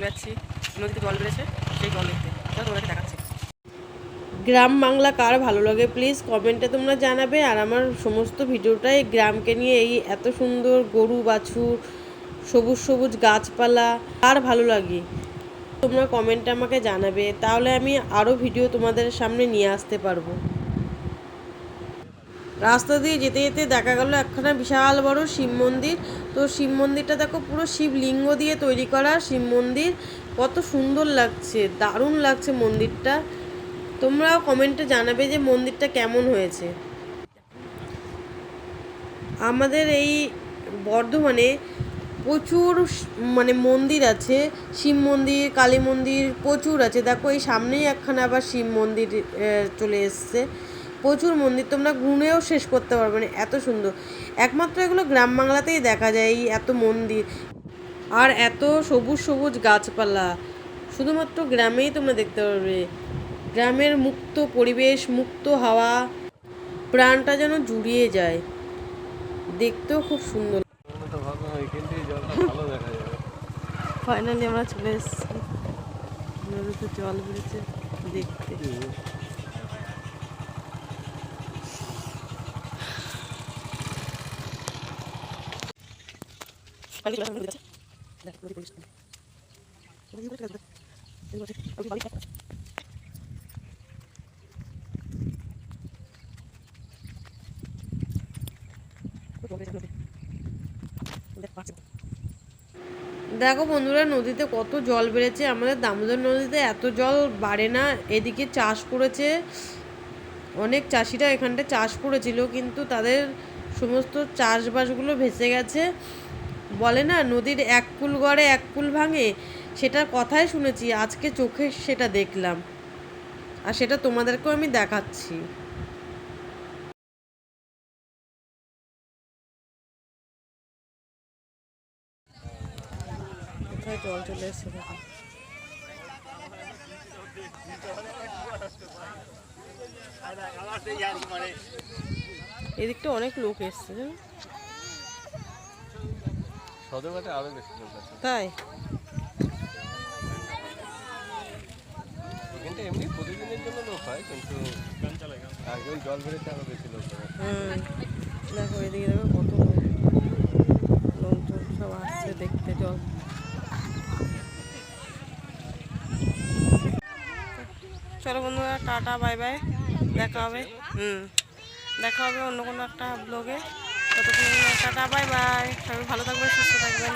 চলে যাচ্ছি নদীতে জল বেড়েছে, সেই জল দেখতে তোমাদেরকে দেখাচ্ছি। গ্রাম বাংলা কার ভালো লাগে প্লিজ কমেন্টে তোমরা জানাবে। আর আমার সমস্ত ভিডিওটাই গ্রামকে নিয়ে, এই এত সুন্দর গরু বাছুর, সবুজ সবুজ গাছপালা কার ভালো লাগে তোমরা কমেন্টে আমাকে জানাবে, তাহলে আমি আরও ভিডিও তোমাদের সামনে নিয়ে আসতে পারবো। রাস্তা দিয়ে যেতে যেতে দেখা গেল একখানা বিশাল বড় শিব মন্দির। তো শিব মন্দিরটা দেখো পুরো শিবলিঙ্গ দিয়ে তৈরি করা শিব মন্দির, কত সুন্দর লাগছে, দারুণ লাগছে মন্দিরটা। তোমরাও কমেন্টে জানাবে যে মন্দিরটা কেমন হয়েছে। আমাদের এই বর্ধমানে প্রচুর মানে মন্দির আছে, শিব মন্দির, কালী মন্দির প্রচুর আছে। দেখো এই সামনেই একখানা আবার শিব মন্দির চলে এসছে। প্রচুর মন্দির, তোমরা গুনেও শেষ করতে পারবে না, এত সুন্দর। একমাত্র এগুলো গ্রাম বাংলাতেই দেখা যায়, এই এত মন্দির আর এত সবুজ সবুজ গাছপালা শুধুমাত্র গ্রামেই তোমরা দেখতে পারবে। গ্রামের মুক্ত পরিবেশ, মুক্ত হাওয়া, প্রাণটা যেন জুড়িয়ে যায়, দেখতেও খুব সুন্দর। ফাইনালি আমরা চলে এসেছি নদীতে জল বেড়েছে দেখতে। দেখো বন্ধুরা নদীতে কত জল বেড়েছে। আমাদের দামোদর নদীতে এত জল বাড়ে না। এদিকে চাষ করেছে অনেক চাষিরা, এখানটা চাষ করেছিল, কিন্তু তাদের সমস্ত চাষবাসগুলো ভেসে গেছে। বলে না নদীর এক কূল গড়ে এক কূল ভাঙে, সেটার কথাই শুনেছি, আজকে চোখে সেটা দেখলাম, আর সেটা তোমাদেরকেও আমি দেখাচ্ছি। জল চলে এসছে দেখো। এদিকটা অনেক লোক এসছে তাই। এমনি প্রতিদিনের জন্য লোক হয়, কিন্তু একজন জল বেড়েছে আরো বেশি লোক হয়। দেখো এদিকে দেখো কত লোকজন সব আসছে দেখতে জল। চলো বন্ধুরা, টাটা বাই বাই, দেখা হবে দেখা হবে অন্য কোনো একটা ব্লগে। ততক্ষণ টাটা বাই বাই, সবাই ভালো থাকবেন, সুস্থ থাকবেন।